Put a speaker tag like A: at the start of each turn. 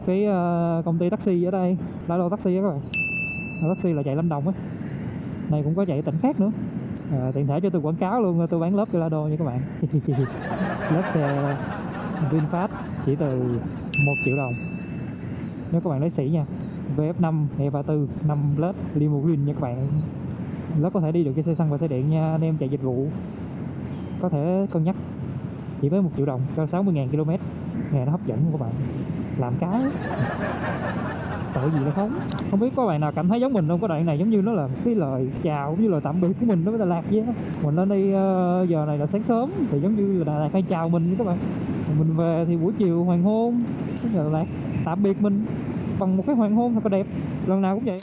A: một cái công ty taxi ở đây, Lado Taxi á các bạn. Taxi là chạy Lâm Đồng á, này cũng có chạy tỉnh khác nữa. Tiện thể cho tôi quảng cáo luôn, tôi bán lớp cho Lado nha các bạn. Lớp xe VinFast chỉ từ 1 triệu đồng nếu các bạn lấy sỉ nha. VF5 E34 5 lớp limousine nha các bạn. Lớp có thể đi được trên xe xăng và xe điện nha anh em chạy dịch vụ, có thể cân nhắc. Chỉ với 1 triệu đồng cho 60.000 km, nghe nó hấp dẫn của các bạn. Làm cái tội gì đâu không biết có bạn nào cảm thấy giống mình không? Có đoạn này giống như nó là cái lời chào cũng như lời tạm biệt của mình đối với Đà Lạt vậy á. Mình lên đây giờ này là sáng sớm thì giống như là Đà Lạt hay chào mình các bạn. Mình về thì buổi chiều hoàng hôn, Đà Lạt tạm biệt mình bằng một cái hoàng hôn thật là đẹp, lần nào cũng vậy.